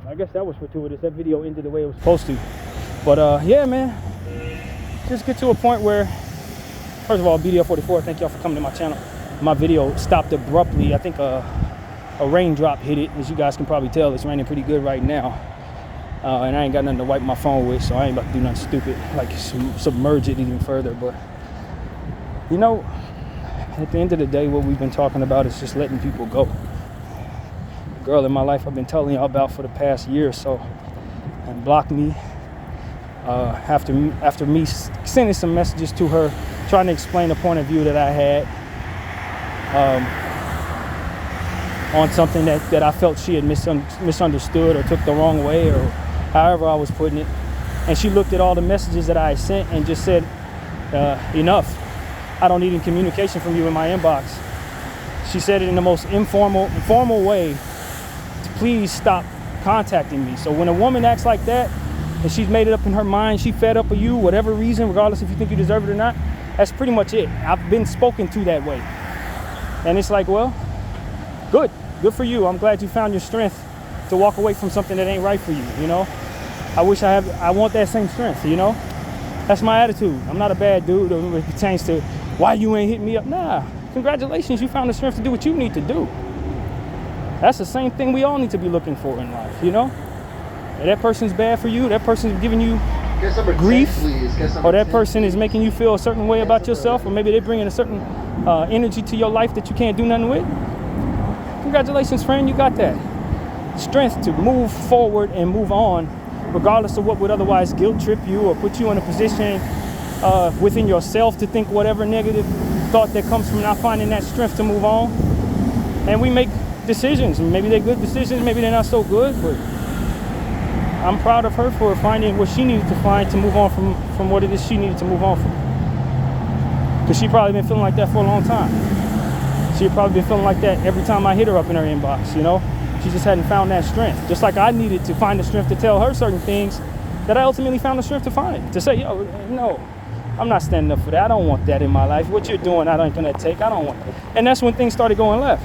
I guess that was fortuitous. That video ended the way it was supposed to. But yeah, man, just get to a point where, first of all, BDF 44, thank y'all for coming to my channel. My video stopped abruptly. I think a raindrop hit it. As you guys can probably tell, it's raining pretty good right now. And I ain't got nothing to wipe my phone with, so I ain't about to do nothing stupid, like submerge it even further. But, you know, at the end of the day, what we've been talking about is just letting people go. The girl in my life I've been telling y'all about for the past year or so, and blocked me after me sending some messages to her, trying to explain the point of view that I had on something that I felt she had misunderstood or took the wrong way, or however I was putting it. And she looked at all the messages that I had sent and just said, enough. I don't need any communication from you in my inbox. She said it in the most formal way to please stop contacting me. So when a woman acts like that, and she's made it up in her mind, she fed up with you, whatever reason, regardless if you think you deserve it or not, that's pretty much it. I've been spoken to that way. And it's like, well, good for you. I'm glad you found your strength to walk away from something that ain't right for you, you know? I want that same strength, you know? That's my attitude. I'm not a bad dude when it pertains to why you ain't hitting me up. Nah, congratulations, you found the strength to do what you need to do. That's the same thing we all need to be looking for in life, you know? If that person's bad for you, that person's giving you grief, or that person is making you feel a certain way about yourself, or maybe they're bringing a certain energy to your life that you can't do nothing with. Congratulations, friend, you got that strength to move forward and move on, regardless of what would otherwise guilt trip you or put you in a position within yourself to think whatever negative thought that comes from not finding that strength to move on. And we make decisions, and maybe they're good decisions, maybe they're not so good, but I'm proud of her for finding what she needed to find to move on from what it is she needed to move on from. Because she probably been feeling like that for a long time. She had probably been feeling like that every time I hit her up in her inbox, you know? She just hadn't found that strength. Just like I needed to find the strength to tell her certain things that I ultimately found the strength to find. To say, yo, no, I'm not standing up for that. I don't want that in my life. What you're doing, I ain't gonna take. I don't want that. And that's when things started going left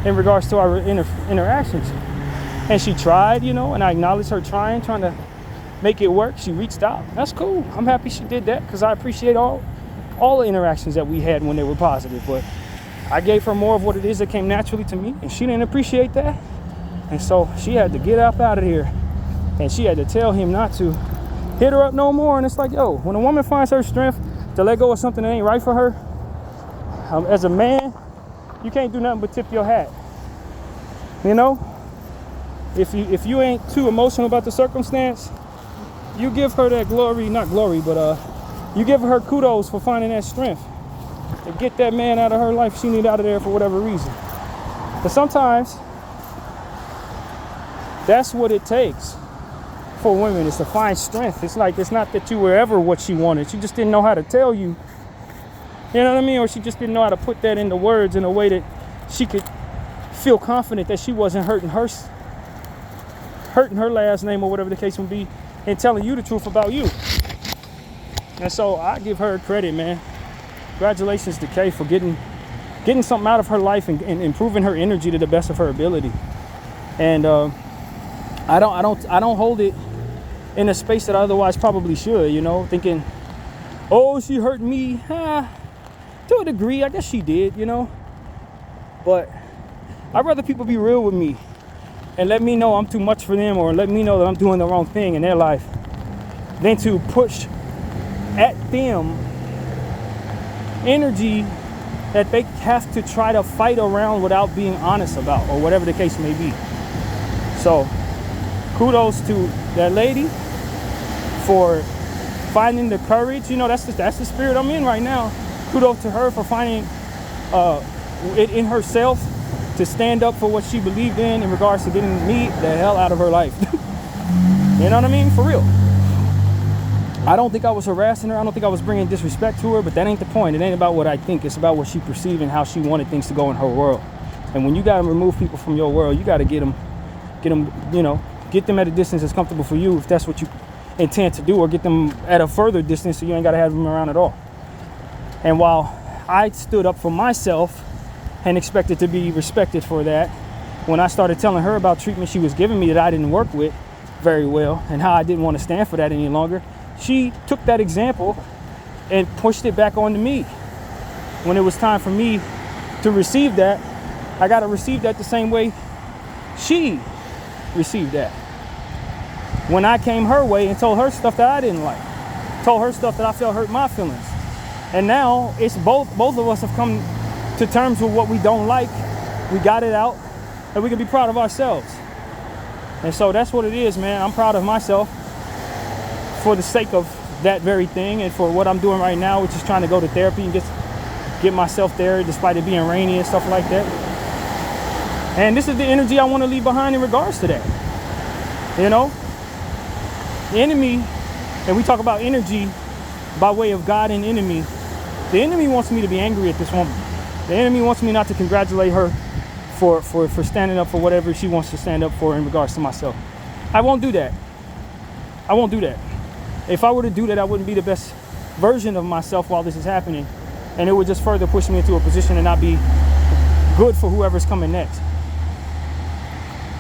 in regards to our interactions. And she tried, you know, and I acknowledged her trying to make it work. She reached out. That's cool. I'm happy she did that, because I appreciate all the interactions that we had when they were positive. But I gave her more of what it is that came naturally to me, and she didn't appreciate that. And so she had to get up out of here, and she had to tell him not to hit her up no more. And it's like, yo, when a woman finds her strength to let go of something that ain't right for her, as a man, you can't do nothing but tip your hat. You know? If you ain't too emotional about the circumstance, you give her that not glory, but you give her kudos for finding that strength to get that man out of her life she need out of there for whatever reason. But sometimes that's what it takes for women, is to find strength. It's like, it's not that you were ever what she wanted. She just didn't know how to tell you. You know what I mean? Or she just didn't know how to put that into words in a way that she could feel confident that she wasn't hurting her last name, or whatever the case may be, and telling you the truth about you. And so I give her credit, man. Congratulations to Kay for getting something out of her life and improving her energy to the best of her ability. And I don't hold it in a space that I otherwise probably should, you know, thinking, oh, she hurt me. To a degree, I guess she did, you know. But I'd rather people be real with me and let me know I'm too much for them, or let me know that I'm doing the wrong thing in their life, than to push at them energy that they have to try to fight around without being honest about, or whatever the case may be. So kudos to that lady for finding the courage. You know, that's the spirit I'm in right now. Kudos to her for finding it in herself to stand up for what she believed in regards to getting me the hell out of her life. You know what I mean? For real. I don't think I was harassing her. I don't think I was bringing disrespect to her, but that ain't the point. It ain't about what I think. It's about what she perceived and how she wanted things to go in her world. And when you got to remove people from your world, you got to get them, you know, get them at a distance that's comfortable for you, if that's what you intend to do, or get them at a further distance so you ain't got to have them around at all. And while I stood up for myself and expected to be respected for that, when I started telling her about treatment she was giving me that I didn't work with very well and how I didn't want to stand for that any longer, she took that example and pushed it back onto me. When it was time for me to receive that, I got to receive that the same way she received that. When I came her way and told her stuff that I didn't like, told her stuff that I felt hurt my feelings. And now it's both of us have come to terms with what we don't like. We got it out, and we can be proud of ourselves. And so that's what it is, man. I'm proud of myself for the sake of that very thing and for what I'm doing right now, which is trying to go to therapy and get myself there despite it being rainy and stuff like that. And this is the energy I want to leave behind in regards to that. You know, the enemy, and we talk about energy by way of God and enemy. The enemy wants me to be angry at this woman. The enemy wants me not to congratulate her for standing up for whatever she wants to stand up for in regards to myself. I won't do that. I won't do that. If I were to do that, I wouldn't be the best version of myself while this is happening. And it would just further push me into a position and not be good for whoever's coming next.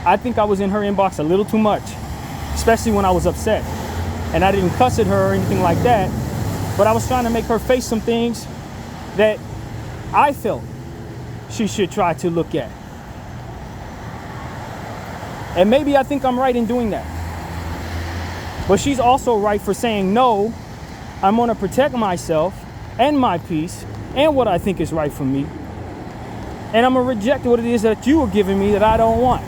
I think I was in her inbox a little too much, especially when I was upset. And I didn't cuss at her or anything like that, but I was trying to make her face some things that I felt she should try to look at. And maybe I think I'm right in doing that. But she's also right for saying, no, I'm going to protect myself and my peace and what I think is right for me. And I'm going to reject what it is that you are giving me that I don't want.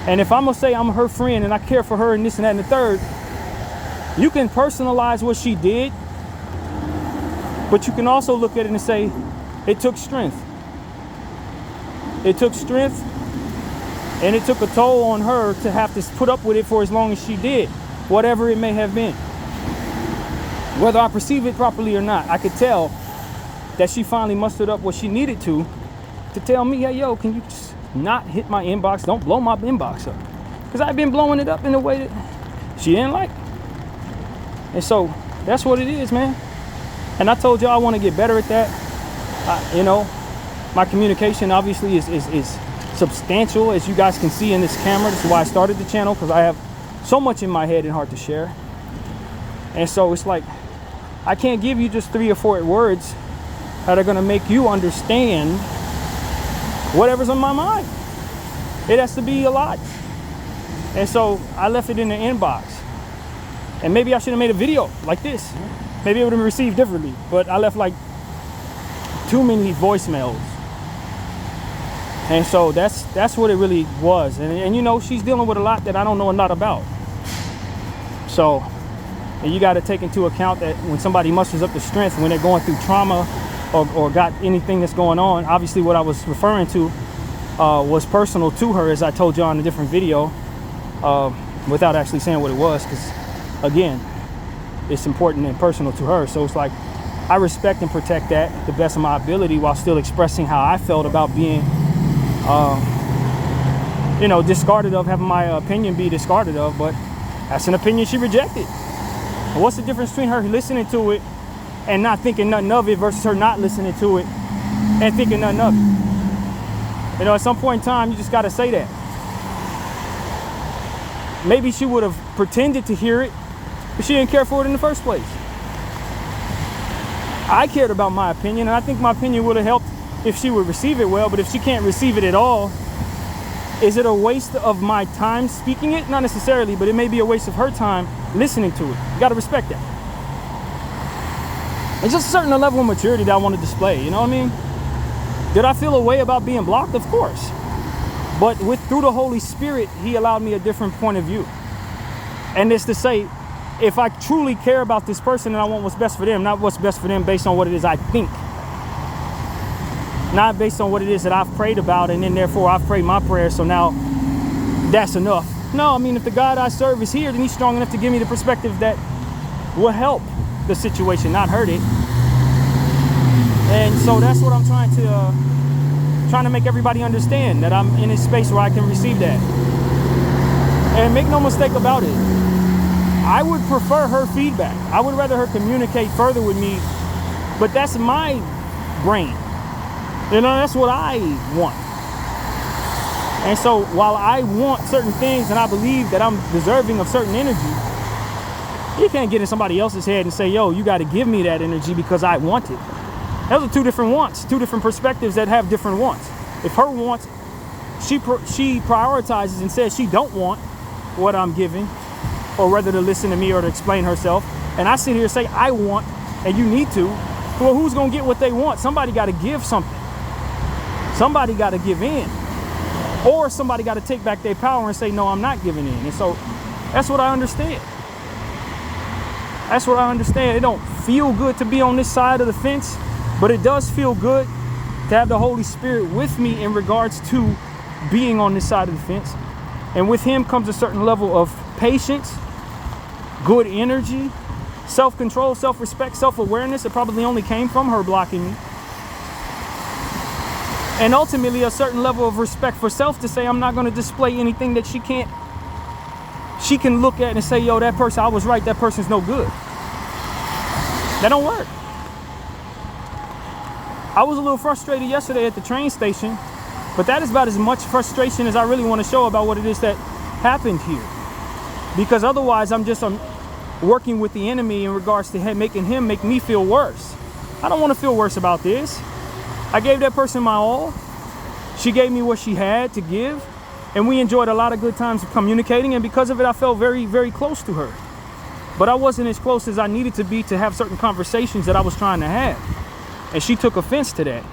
And if I'm going to say I'm her friend and I care for her and this and that and the third, you can personalize what she did, but you can also look at it and say, it took strength. It took strength, and it took a toll on her to have to put up with it for as long as she did, whatever it may have been. Whether I perceive it properly or not, I could tell that she finally mustered up what she needed to tell me, hey, yo, can you just not hit my inbox? Don't blow my inbox up. Because I've been blowing it up in a way that she didn't like. And so that's what it is, man. And I told y'all I want to get better at that. You know, my communication obviously is substantial, as you guys can see in this camera. This is why I started the channel, because I have so much in my head and heart to share. And so it's like, I can't give you just 3 or 4 words that are going to make you understand whatever's on my mind. It has to be a lot. And so I left it in the inbox. And maybe I should have made a video like this. Maybe it would have been received differently. But I left like too many voicemails. And so that's what it really was. And you know, she's dealing with a lot that I don't know a lot about. So, and you got to take into account that when somebody musters up the strength, when they're going through trauma or got anything that's going on, obviously what I was referring to was personal to her, as I told y'all in a different video, without actually saying what it was, because again, it's important and personal to her. So it's like, I respect and protect that to the best of my ability while still expressing how I felt about being, you know, discarded of, having my opinion be discarded of. But that's an opinion she rejected. And what's the difference between her listening to it and not thinking nothing of it versus her not listening to it and thinking nothing of it? You know, at some point in time, you just got to say that. Maybe she would have pretended to hear it, but she didn't care for it in the first place. I cared about my opinion, and I think my opinion would have helped if she would receive it well. But if she can't receive it at all, is it a waste of my time speaking it? Not necessarily, but it may be a waste of her time listening to it. You got to respect that. It's just a certain level of maturity that I want to display, you know what I mean? Did I feel a way about being blocked? Of course. But through the Holy Spirit, He allowed me a different point of view. And it's to say, if I truly care about this person and I want what's best for them, not what's best for them based on what it is I think. Not based on what it is that I've prayed about, and then therefore I've prayed my prayer, so now that's enough. No, I mean, if the God I serve is here, then He's strong enough to give me the perspective that will help the situation, not hurt it. And so that's what I'm trying to make everybody understand, that I'm in a space where I can receive that. And make no mistake about it, I would prefer her feedback. I would rather her communicate further with me, but that's my brain. You know, that's what I want. And so while I want certain things and I believe that I'm deserving of certain energy, you can't get in somebody else's head and say, yo, you got to give me that energy because I want it. Those are two different wants, two different perspectives that have different wants. If her wants, she prioritizes and says she don't want what I'm giving, or whether to listen to me or to explain herself, and I sit here and say I want and you need to, well, who's going to get what they want? Somebody got to give something. Somebody got to give in. Or somebody got to take back their power and say, no, I'm not giving in. And so that's what I understand. That's what I understand. It don't feel good to be on this side of the fence, but it does feel good to have the Holy Spirit with me in regards to being on this side of the fence. And with him comes a certain level of patience, good energy, self-control, self-respect, self-awareness. It probably only came from her blocking me. And ultimately a certain level of respect for self to say I'm not going to display anything that she can look at and say, yo, that person, I was right, that person's no good. That don't work. I was a little frustrated yesterday at the train station, but that is about as much frustration as I really want to show about what it is that happened here. Because otherwise I'm working with the enemy in regards to making him make me feel worse. I don't want to feel worse about this. I gave that person my all. She gave me what she had to give. And we enjoyed a lot of good times communicating. And because of it, I felt very, very close to her. But I wasn't as close as I needed to be to have certain conversations that I was trying to have. And she took offense to that.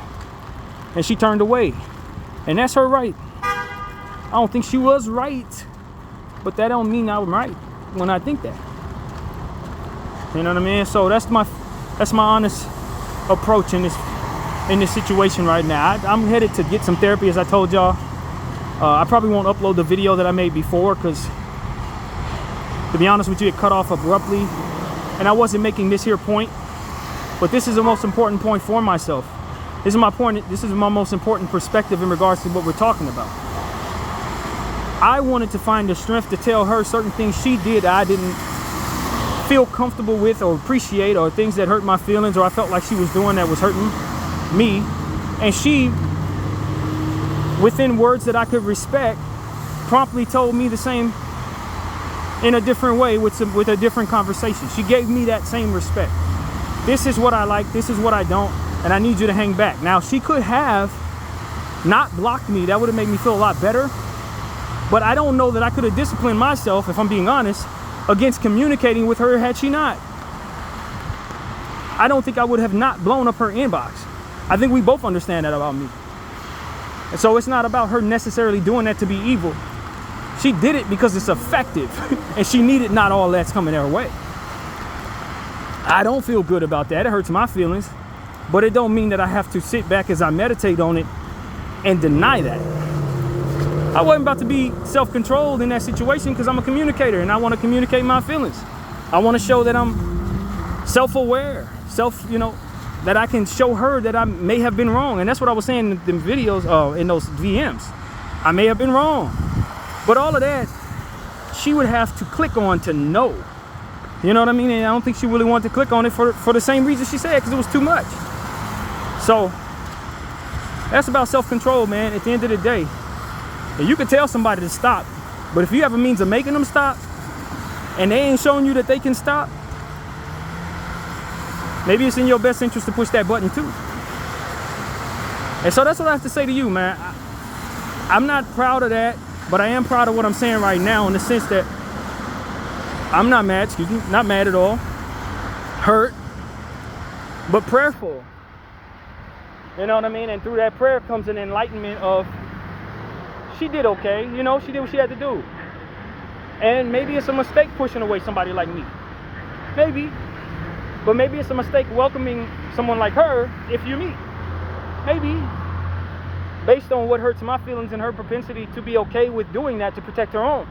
And she turned away. And that's her right. I don't think she was right. But that don't mean I'm right when I think that. You know what I mean? So that's my honest approach in this situation right now. I'm headed to get some therapy, as I told y'all. I probably won't upload the video that I made before because, to be honest with you, it cut off abruptly and I wasn't making this here point, but this is the most important point for myself. This is my point. This is my most important perspective in regards to what we're talking about. I wanted to find the strength to tell her certain things she did that I didn't feel comfortable with or appreciate, or things that hurt my feelings, or I felt like she was doing that was hurting me. And she, within words that I could respect, promptly told me the same in a different way with a different conversation. She gave me that same respect. This is what I like, this is what I don't, and I need you to hang back. Now, she could have not blocked me. That would have made me feel a lot better. But I don't know that I could have disciplined myself, if I'm being honest, against communicating with her had she not. I don't think I would have not blown up her inbox. I think we both understand that about me. And so it's not about her necessarily doing that to be evil. She did it because it's effective and she needed not all that's coming her way. I don't feel good about that. It hurts my feelings, but it don't mean that I have to sit back as I meditate on it and deny that. I wasn't about to be self-controlled in that situation because I'm a communicator and I want to communicate my feelings. I want to show that I'm self-aware, that I can show her that I may have been wrong. And that's what I was saying in the videos, in those VMs. I may have been wrong. But all of that, she would have to click on to know. You know what I mean? And I don't think she really wanted to click on it for the same reason she said, because it was too much. So that's about self-control, man, at the end of the day. And you can tell somebody to stop, but if you have a means of making them stop and they ain't showing you that they can stop, maybe it's in your best interest to push that button too. And so that's what I have to say to you, man. I'm not proud of that, but I am proud of what I'm saying right now, in the sense that I'm not mad, not mad at all, hurt, but prayerful. You know what I mean? And through that prayer comes an enlightenment of, she did okay, she did what she had to do. And maybe it's a mistake pushing away somebody like me. Maybe. But maybe it's a mistake welcoming someone like her if you meet. Maybe. Based on what hurts my feelings and her propensity to be okay with doing that to protect her own.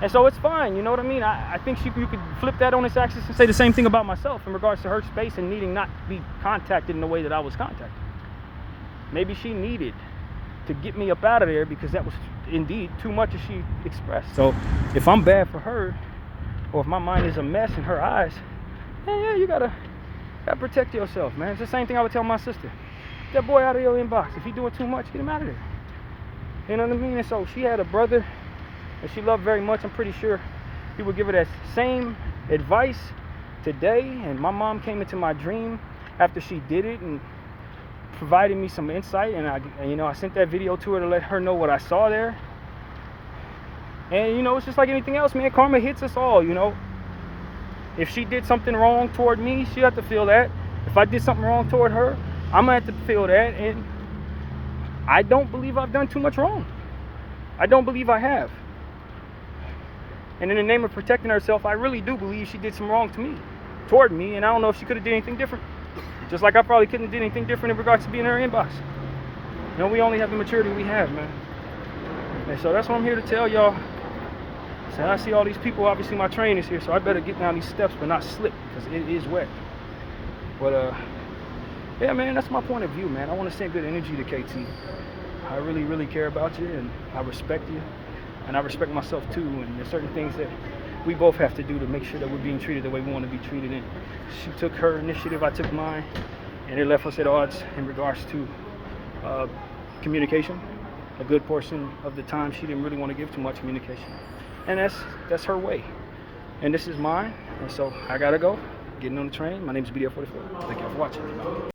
And so it's fine, you know what I mean? I think you could flip that on its axis and say the same thing about myself in regards to her space and needing not to be contacted in the way that I was contacted. Maybe she needed to get me up out of there because that was indeed too much as she expressed. So if I'm bad for her, or if my mind is a mess in her eyes, yeah, you gotta protect yourself, man. It's the same thing I would tell my sister. that boy out of your inbox. If he doing too much, get him out of there. You know what I mean? And so she had a brother that she loved very much. I'm pretty sure he would give her that same advice today. And my mom came into my dream after she did it and provided me some insight. And I sent that video to her to let her know what I saw there. And it's just like anything else, man. Karma hits us all. If she did something wrong toward me, she had to feel that. If I did something wrong toward her, I'm gonna have to feel that. And I don't believe I've done too much wrong. I don't believe I have. And in the name of protecting herself, I really do believe she did some wrong toward me, and I don't know if she could have did anything different. Just like I probably couldn't have did anything different in regards to being in her inbox. We only have the maturity we have, man. And so that's what I'm here to tell y'all. So I see all these people, obviously my train is here, so I better get down these steps but not slip, because it is wet. But yeah, man, that's my point of view, man. I want to send good energy to KT. I really, really care about you, and I respect you, and I respect myself too. And there's certain things that we both have to do to make sure that we're being treated the way we want to be treated. And she took her initiative, I took mine, and it left us at odds in regards to communication. A good portion of the time, she didn't really want to give too much communication, and that's her way. And this is mine, and so I gotta go. Getting on the train. My name is BDF 44. Thank you for watching.